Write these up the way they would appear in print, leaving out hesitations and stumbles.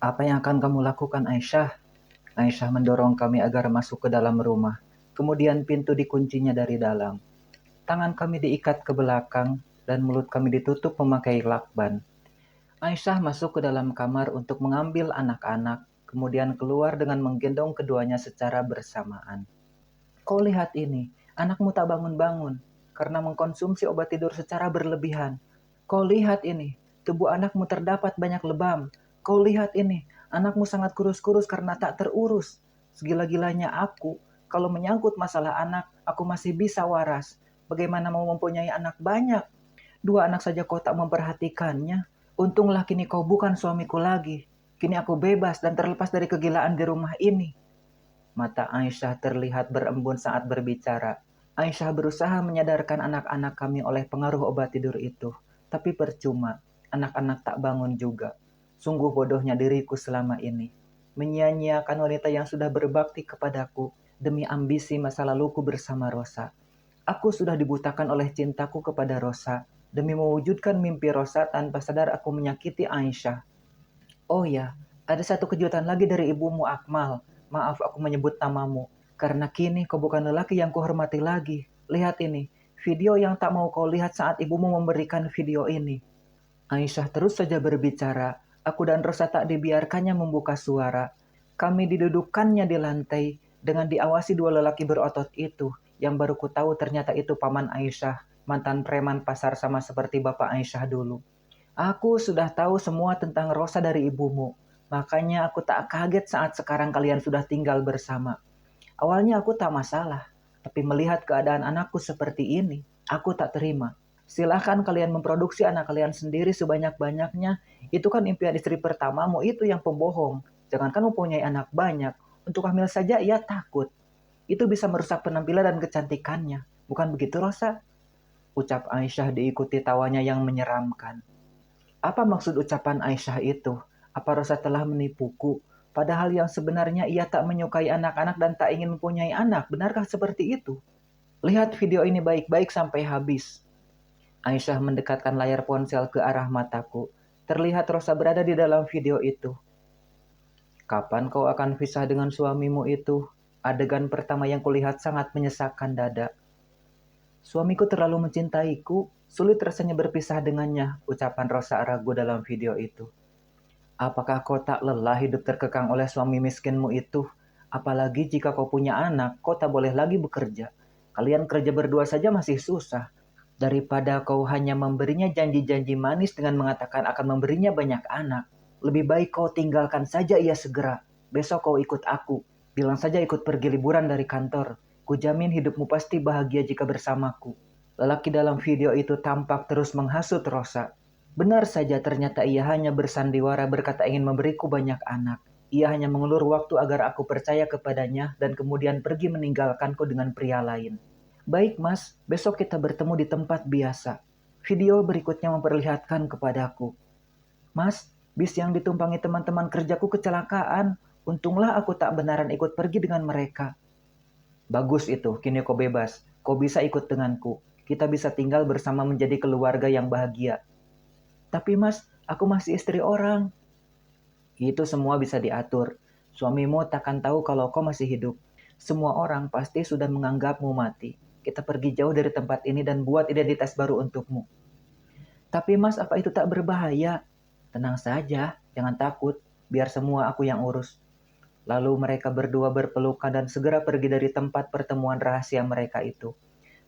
Apa yang akan kamu lakukan, Aisyah? Aisyah mendorong kami agar masuk ke dalam rumah. Kemudian pintu dikuncinya dari dalam. Tangan kami diikat ke belakang dan mulut kami ditutup memakai lakban. Aisyah masuk ke dalam kamar untuk mengambil anak-anak, kemudian keluar dengan menggendong keduanya secara bersamaan. Kau lihat ini, anakmu tak bangun-bangun karena mengkonsumsi obat tidur secara berlebihan. Kau lihat ini, tubuh anakmu terdapat banyak lebam. Kau lihat ini, anakmu sangat kurus-kurus karena tak terurus. Segila-gilanya aku, kalau menyangkut masalah anak, aku masih bisa waras. Bagaimana mau mempunyai anak banyak? 2 anak saja kau tak memperhatikannya. Untunglah kini kau bukan suamiku lagi. Kini aku bebas dan terlepas dari kegilaan di rumah ini. Mata Aisyah terlihat berembun saat berbicara. Aisyah berusaha menyadarkan anak-anak kami oleh pengaruh obat tidur itu. Tapi percuma, anak-anak tak bangun juga. Sungguh bodohnya diriku selama ini. Menyia-nyiakan wanita yang sudah berbakti kepadaku demi ambisi masa laluku bersama Rosa. Aku sudah dibutakan oleh cintaku kepada Rosa. Demi mewujudkan mimpi Rosa tanpa sadar aku menyakiti Aisyah. Oh ya, ada satu kejutan lagi dari ibumu Akmal. Maaf aku menyebut namamu. Karena kini kau bukan lelaki yang kuhormati lagi. Lihat ini, video yang tak mau kau lihat saat ibumu memberikan video ini. Aisyah terus saja berbicara. Aku dan Rosa tak dibiarkannya membuka suara. Kami didudukkannya di lantai dengan diawasi 2 lelaki berotot itu. Yang baru ku tahu ternyata itu paman Aisyah, mantan preman pasar sama seperti bapak Aisyah dulu. Aku sudah tahu semua tentang Rosa dari ibumu. Makanya aku tak kaget saat sekarang kalian sudah tinggal bersama. Awalnya aku tak masalah, tapi melihat keadaan anakku seperti ini, aku tak terima. Silahkan kalian memproduksi anak kalian sendiri sebanyak-banyaknya. Itu kan impian istri pertamamu itu yang pembohong. Jangankan mempunyai anak banyak, untuk hamil saja ia takut. Itu bisa merusak penampilan dan kecantikannya. Bukan begitu, Rosa? Ucap Aisyah diikuti tawanya yang menyeramkan. Apa maksud ucapan Aisyah itu? Apa Rosa telah menipuku? Padahal yang sebenarnya ia tak menyukai anak-anak dan tak ingin mempunyai anak. Benarkah seperti itu? Lihat video ini baik-baik sampai habis. Aisyah mendekatkan layar ponsel ke arah mataku. Terlihat Rosa berada di dalam video itu. Kapan kau akan pisah dengan suamimu itu? Adegan pertama yang kulihat sangat menyesakkan dada. Suamiku terlalu mencintaiku, sulit rasanya berpisah dengannya, ucapan Rosa ragu dalam video itu. Apakah kau tak lelah hidup terkekang oleh suami miskinmu itu? Apalagi jika kau punya anak, kau tak boleh lagi bekerja. Kalian kerja berdua saja masih susah. Daripada kau hanya memberinya janji-janji manis dengan mengatakan akan memberinya banyak anak. Lebih baik kau tinggalkan saja ia segera. Besok kau ikut aku. Bilang saja ikut pergi liburan dari kantor. Kujamin hidupmu pasti bahagia jika bersamaku. Lelaki dalam video itu tampak terus menghasut Rosa. Benar saja ternyata ia hanya bersandiwara berkata ingin memberiku banyak anak. Ia hanya mengulur waktu agar aku percaya kepadanya dan kemudian pergi meninggalkanku dengan pria lain. Baik mas, besok kita bertemu di tempat biasa. Video berikutnya memperlihatkan kepadaku. Mas, bis yang ditumpangi teman-teman kerjaku kecelakaan. Untunglah aku tak benaran ikut pergi dengan mereka. Bagus itu, kini kau bebas. Kau bisa ikut denganku. Kita bisa tinggal bersama menjadi keluarga yang bahagia. Tapi mas, aku masih istri orang. Itu semua bisa diatur. Suamimu takkan tahu kalau kau masih hidup. Semua orang pasti sudah menganggapmu mati. Kita pergi jauh dari tempat ini dan buat identitas baru untukmu. Tapi mas, apa itu tak berbahaya? Tenang saja, jangan takut. Biar semua aku yang urus. Lalu mereka berdua berpelukan dan segera pergi dari tempat pertemuan rahasia mereka itu.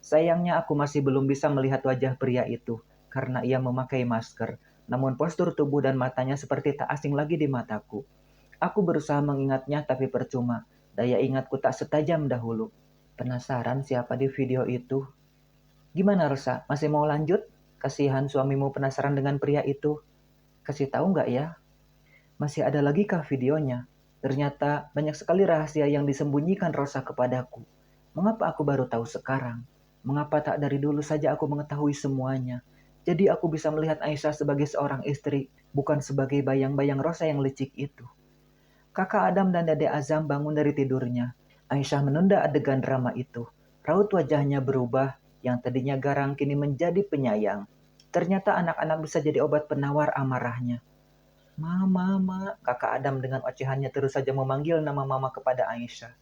Sayangnya aku masih belum bisa melihat wajah pria itu, karena ia memakai masker. Namun postur tubuh dan matanya seperti tak asing lagi di mataku. Aku berusaha mengingatnya tapi percuma. Daya ingatku tak setajam dahulu. Penasaran siapa di video itu? Gimana Rosa, masih mau lanjut? Kasihan suamimu penasaran dengan pria itu. Kasih tahu nggak ya? Masih ada lagi kah videonya? Ternyata banyak sekali rahasia yang disembunyikan Rosa kepadaku. Mengapa aku baru tahu sekarang? Mengapa tak dari dulu saja aku mengetahui semuanya? Jadi aku bisa melihat Aisyah sebagai seorang istri, bukan sebagai bayang-bayang Rosa yang licik itu. Kakak Adam dan Dede Azam bangun dari tidurnya. Aisyah menunda adegan drama itu. Raut wajahnya berubah, yang tadinya garang kini menjadi penyayang. Ternyata anak-anak bisa jadi obat penawar amarahnya. Mama, kakak Adam dengan ocehannya terus saja memanggil nama mama kepada Aisyah.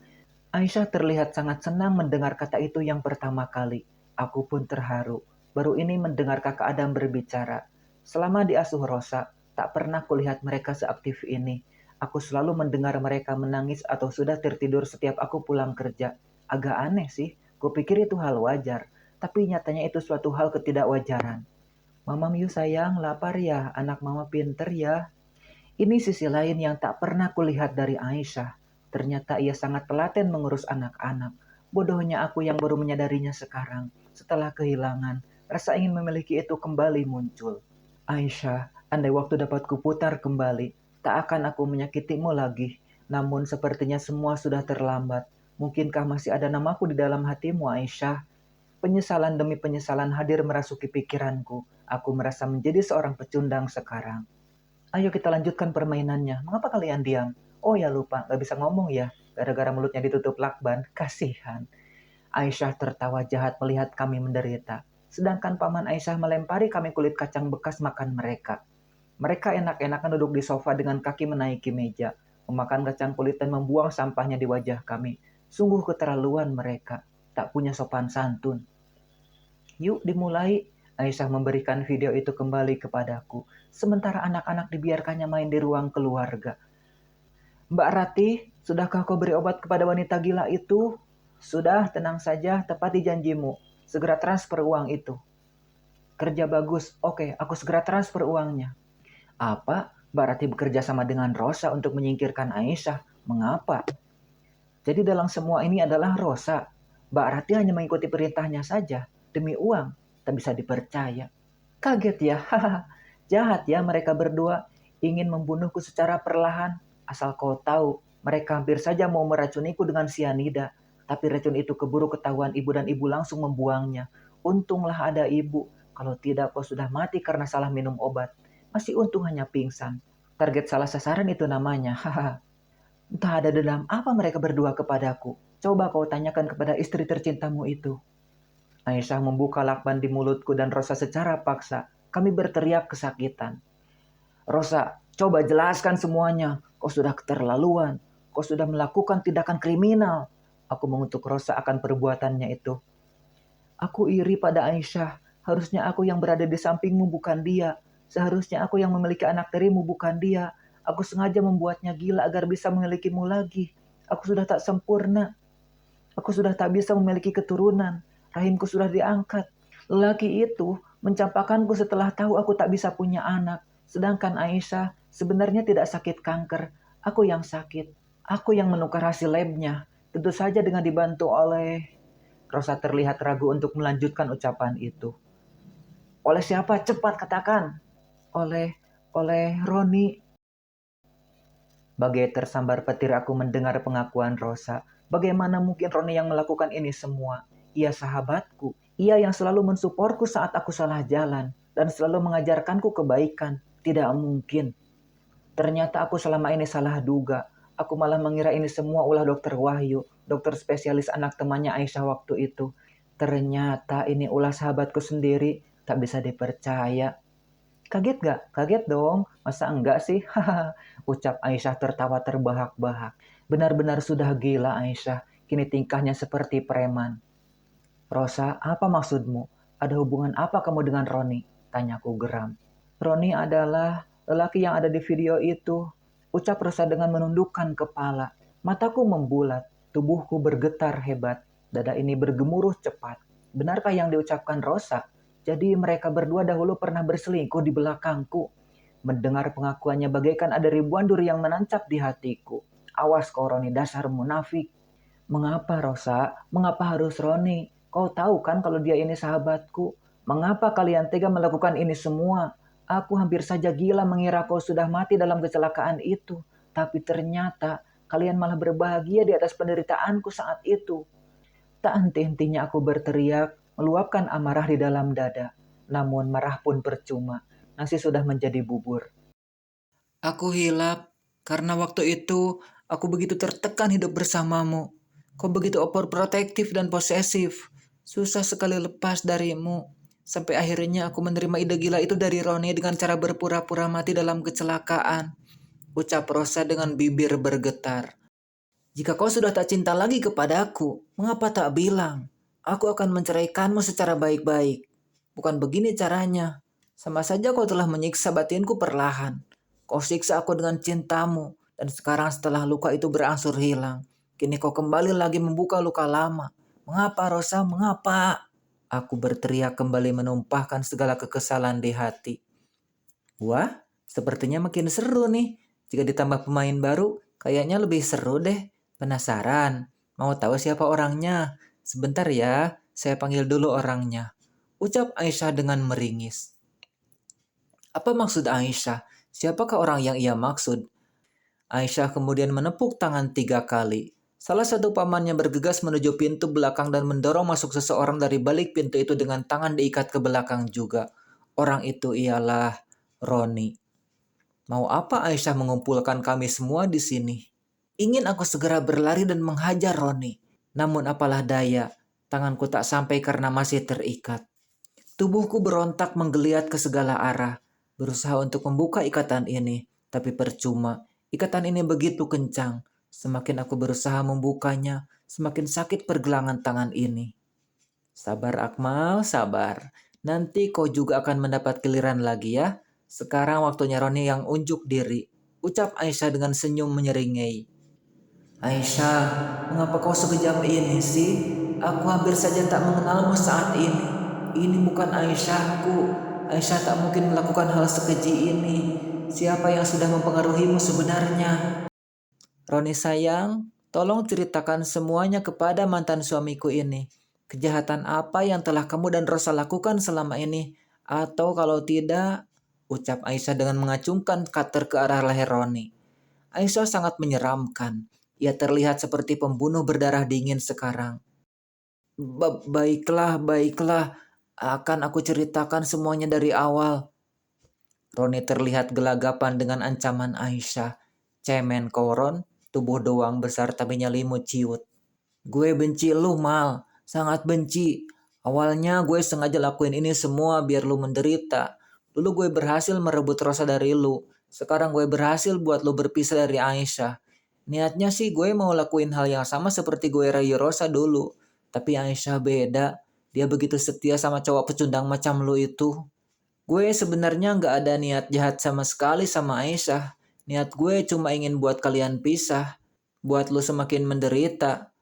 Aisyah terlihat sangat senang mendengar kata itu yang pertama kali. Aku pun terharu. Baru ini mendengar kakak Adam berbicara. Selama diasuh Rosa, tak pernah kulihat mereka seaktif ini. Aku selalu mendengar mereka menangis atau sudah tertidur setiap aku pulang kerja. Agak aneh sih, kupikir itu hal wajar. Tapi nyatanya itu suatu hal ketidakwajaran. Mama Miu sayang, lapar ya, anak mama pinter ya. Ini sisi lain yang tak pernah kulihat dari Aisyah. Ternyata ia sangat telaten mengurus anak-anak. Bodohnya aku yang baru menyadarinya sekarang. Setelah kehilangan, rasa ingin memiliki itu kembali muncul. Aisyah, andai waktu dapat kuputar kembali, tak akan aku menyakitimu lagi. Namun sepertinya semua sudah terlambat. Mungkinkah masih ada namaku di dalam hatimu, Aisyah? Penyesalan demi penyesalan hadir merasuki pikiranku. Aku merasa menjadi seorang pecundang sekarang. Ayo kita lanjutkan permainannya. Mengapa kalian diam? Oh ya lupa, gak bisa ngomong ya. Gara-gara mulutnya ditutup lakban. Kasihan. Aisyah tertawa jahat melihat kami menderita. Sedangkan paman Aisyah melempari kami kulit kacang bekas makan mereka. Mereka enak-enakan duduk di sofa dengan kaki menaiki meja. Memakan kacang kulit dan membuang sampahnya di wajah kami. Sungguh keterlaluan mereka. Tak punya sopan santun. Yuk dimulai. Aisyah memberikan video itu kembali kepadaku. Sementara anak-anak dibiarkannya main di ruang keluarga. Mbak Rati, sudahkah kau beri obat kepada wanita gila itu? Sudah, tenang saja, tepati janjimu. Segera transfer uang itu. Kerja bagus, oke, aku segera transfer uangnya. Apa? Mbak Rati bekerja sama dengan Rosa untuk menyingkirkan Aisyah. Mengapa? Jadi dalam semua ini adalah Rosa. Mbak Rati hanya mengikuti perintahnya saja. Demi uang, tak bisa dipercaya. Kaget ya, haha. Jahat ya mereka berdua. Ingin membunuhku secara perlahan. Asal kau tahu, mereka hampir saja mau meracuniku dengan sianida. Tapi racun itu keburu ketahuan ibu dan ibu langsung membuangnya. Untunglah ada ibu. Kalau tidak kau sudah mati karena salah minum obat. Masih untung hanya pingsan. Target salah sasaran itu namanya, haha. Entah ada dendam apa mereka berdua kepadaku. Coba kau tanyakan kepada istri tercintamu itu. Aisyah membuka lakban di mulutku dan Rosa secara paksa. Kami berteriak kesakitan. Rosa, coba jelaskan semuanya. Kau sudah keterlaluan. Kau sudah melakukan tindakan kriminal. Aku mengutuk Rosa akan perbuatannya itu. Aku iri pada Aisyah. Harusnya aku yang berada di sampingmu bukan dia. Seharusnya aku yang memiliki anak darimu bukan dia. Aku sengaja membuatnya gila agar bisa memilikimu lagi. Aku sudah tak sempurna. Aku sudah tak bisa memiliki keturunan. Rahimku sudah diangkat. Lelaki itu mencampakkanku setelah tahu aku tak bisa punya anak. Sedangkan Aisyah sebenarnya tidak sakit kanker. Aku yang sakit. Aku yang menukar hasil labnya. Tentu saja dengan dibantu oleh... Rosa terlihat ragu untuk melanjutkan ucapan itu. Oleh siapa? Cepat katakan. Oleh... oleh Roni. Bagai tersambar petir aku mendengar pengakuan Rosa. Bagaimana mungkin Roni yang melakukan ini semua? Ia sahabatku. Ia yang selalu mensupportku saat aku salah jalan. Dan selalu mengajarkanku kebaikan. Tidak mungkin. Ternyata aku selama ini salah duga. Aku malah mengira ini semua ulah dokter Wahyu. Dokter spesialis anak temannya Aisyah waktu itu. Ternyata ini ulah sahabatku sendiri. Tak bisa dipercaya. Kaget gak? Kaget dong. Masa enggak sih? Haha. Ucap Aisyah tertawa terbahak-bahak. Benar-benar sudah gila Aisyah. Kini tingkahnya seperti preman. Rosa, apa maksudmu? Ada hubungan apa kamu dengan Roni? Tanyaku geram. Roni adalah lelaki yang ada di video itu. Ucap Rosa dengan menundukkan kepala. Mataku membulat. Tubuhku bergetar hebat. Dada ini bergemuruh cepat. Benarkah yang diucapkan Rosa? Jadi mereka berdua dahulu pernah berselingkuh di belakangku. Mendengar pengakuannya bagaikan ada ribuan duri yang menancap di hatiku. Awas kau Roni, dasar munafik. Mengapa Rosa? Mengapa harus Roni? Kau tahu kan kalau dia ini sahabatku? Mengapa kalian tega melakukan ini semua? Aku hampir saja gila mengira kau sudah mati dalam kecelakaan itu. Tapi ternyata kalian malah berbahagia di atas penderitaanku saat itu. Tak henti-hentinya aku berteriak, meluapkan amarah di dalam dada. Namun marah pun percuma. Nasi sudah menjadi bubur. Aku hilap karena waktu itu aku begitu tertekan hidup bersamamu. Kau begitu overprotective dan posesif. Susah sekali lepas darimu. Sampai akhirnya aku menerima ide gila itu dari Roni dengan cara berpura-pura mati dalam kecelakaan. Ucap Rosa dengan bibir bergetar. Jika kau sudah tak cinta lagi kepadaku, mengapa tak bilang? Aku akan menceraikanmu secara baik-baik. Bukan begini caranya. Sama saja kau telah menyiksa batinku perlahan. Kau siksa aku dengan cintamu, dan sekarang setelah luka itu berangsur hilang, kini kau kembali lagi membuka luka lama. Mengapa, Rosa? Mengapa? Aku berteriak kembali menumpahkan segala kekesalan di hati. Wah, sepertinya makin seru nih. Jika ditambah pemain baru, kayaknya lebih seru deh. Penasaran? Mau tahu siapa orangnya? Sebentar ya, saya panggil dulu orangnya. Ucap Aisyah dengan meringis. Apa maksud Aisyah? Siapakah orang yang ia maksud? Aisyah kemudian menepuk tangan 3 kali. Salah satu pamannya bergegas menuju pintu belakang dan mendorong masuk seseorang dari balik pintu itu dengan tangan diikat ke belakang juga. Orang itu ialah Roni. Mau apa Aisyah mengumpulkan kami semua di sini? Ingin aku segera berlari dan menghajar Roni. Namun apalah daya, tanganku tak sampai karena masih terikat. Tubuhku berontak menggeliat ke segala arah, berusaha untuk membuka ikatan ini, tapi percuma. Ikatan ini begitu kencang. Semakin aku berusaha membukanya, semakin sakit pergelangan tangan ini. Sabar Akmal, sabar. Nanti kau juga akan mendapat giliran lagi ya. Sekarang waktunya Roni yang unjuk diri. Ucap Aisyah dengan senyum menyeringai. Aisyah, mengapa kau sekejam ini sih? Aku hampir saja tak mengenalmu saat ini. Ini bukan Aisyahku. Aisyah tak mungkin melakukan hal sekeji ini. Siapa yang sudah mempengaruhimu sebenarnya? Roni sayang, tolong ceritakan semuanya kepada mantan suamiku ini. Kejahatan apa yang telah kamu dan Rosa lakukan selama ini? Atau kalau tidak, ucap Aisyah dengan mengacungkan cutter ke arah leher Roni. Aisyah sangat menyeramkan. Ia terlihat seperti pembunuh berdarah dingin sekarang. Baiklah, baiklah. Akan aku ceritakan semuanya dari awal. Roni terlihat gelagapan dengan ancaman Aisyah. Cemen koron, tubuh doang besar tapi nyelimut ciut. Gue benci lu, Mal. Sangat benci. Awalnya gue sengaja lakuin ini semua biar lu menderita. Dulu gue berhasil merebut Rosa dari lu. Sekarang gue berhasil buat lu berpisah dari Aisyah. Niatnya sih gue mau lakuin hal yang sama seperti gue rayu Rosa dulu. Tapi Aisyah beda. Dia begitu setia sama cowok pecundang macam lu itu. Gue sebenarnya nggak ada niat jahat sama sekali sama Aisyah. Niat gue cuma ingin buat kalian pisah. Buat lu semakin menderita.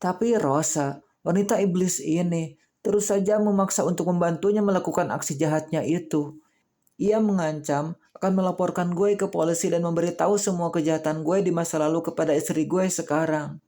Tapi Rosa, wanita iblis ini, terus saja memaksa untuk membantunya melakukan aksi jahatnya itu. Ia mengancam akan melaporkan gue ke polisi dan memberitahu semua kejahatan gue di masa lalu kepada istri gue sekarang.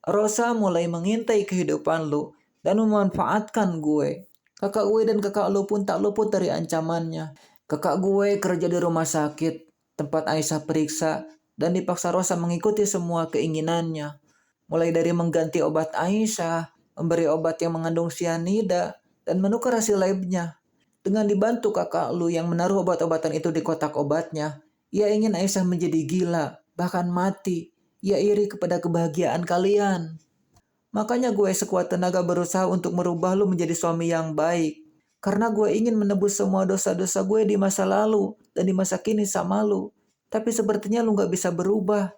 Rosa mulai mengintai kehidupan lu dan memanfaatkan gue. Kakak gue dan kakak lu pun tak luput dari ancamannya. Kakak gue kerja di rumah sakit, tempat Aisyah periksa, dan dipaksa Rosa mengikuti semua keinginannya. Mulai dari mengganti obat Aisyah, memberi obat yang mengandung sianida, dan menukar hasil labnya. Dengan dibantu kakak lu yang menaruh obat-obatan itu di kotak obatnya, ia ingin Aisyah menjadi gila, bahkan mati. Ia iri kepada kebahagiaan kalian. Makanya gue sekuat tenaga berusaha untuk merubah lu menjadi suami yang baik. Karena gue ingin menebus semua dosa-dosa gue di masa lalu dan di masa kini sama lu. Tapi sepertinya lu gak bisa berubah.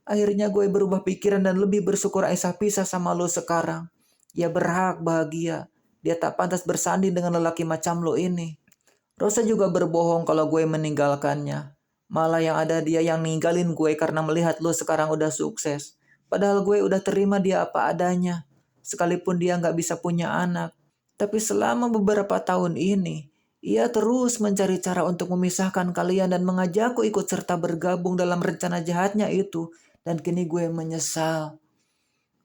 Akhirnya gue berubah pikiran dan lebih bersyukur Aisyah pisah sama lu sekarang. Ia berhak bahagia. Dia tak pantas bersanding dengan lelaki macam lu ini. Rosa juga berbohong kalau gue meninggalkannya. Malah yang ada dia yang ninggalin gue karena melihat lu sekarang udah sukses. Padahal gue udah terima dia apa adanya. Sekalipun dia gak bisa punya anak. Tapi selama beberapa tahun ini, ia terus mencari cara untuk memisahkan kalian dan mengajakku ikut serta bergabung dalam rencana jahatnya itu. Dan kini gue menyesal.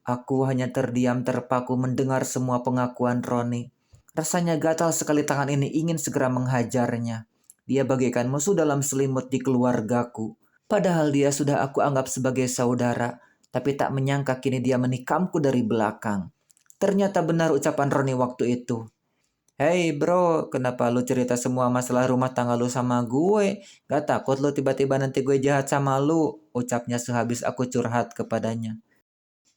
Aku hanya terdiam terpaku mendengar semua pengakuan Roni. Rasanya gatal sekali tangan ini ingin segera menghajarnya. Dia bagaikan musuh dalam selimut di keluargaku. Padahal dia sudah aku anggap sebagai saudara. Tapi tak menyangka kini dia menikamku dari belakang. Ternyata benar ucapan Roni waktu itu. Hei bro, kenapa lu cerita semua masalah rumah tangga lu sama gue? Gak takut lu tiba-tiba nanti gue jahat sama lu? Ucapnya sehabis aku curhat kepadanya.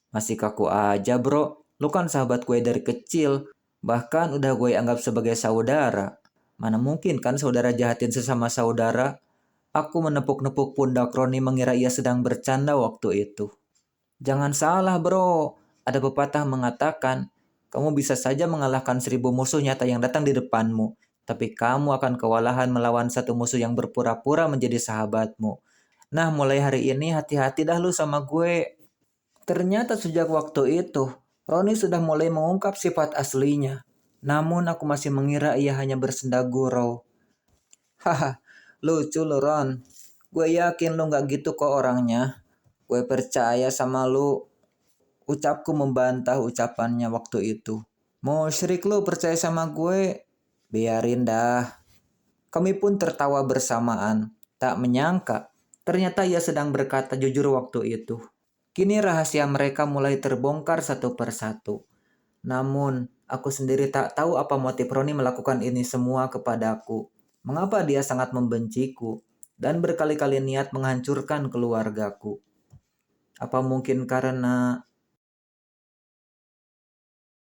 Masih kaku aja bro, lu kan sahabat gue dari kecil. Bahkan udah gue anggap sebagai saudara. Mana mungkin kan saudara jahatin sesama saudara? Aku menepuk-nepuk pundak Roni mengira ia sedang bercanda waktu itu. Jangan salah bro, ada pepatah mengatakan, kamu bisa saja mengalahkan 1.000 musuh nyata yang datang di depanmu, tapi kamu akan kewalahan melawan satu musuh yang berpura-pura menjadi sahabatmu. Nah mulai hari ini hati-hati dah lu sama gue. Ternyata sejak waktu itu, Roni sudah mulai mengungkap sifat aslinya. Namun aku masih mengira ia hanya bersenda gurau. Haha, lucu lu Ron. Gue yakin lu gak gitu kok orangnya. Gue percaya sama lu. Ucapku membantah ucapannya waktu itu. Musyrik lu percaya sama gue? Biarin dah. Kami pun tertawa bersamaan. Tak menyangka, ternyata ia sedang berkata jujur waktu itu. Kini rahasia mereka mulai terbongkar satu persatu. Namun, aku sendiri tak tahu apa motif Roni melakukan ini semua kepadaku. Mengapa dia sangat membenciku dan berkali-kali niat menghancurkan keluargaku? Apa mungkin karena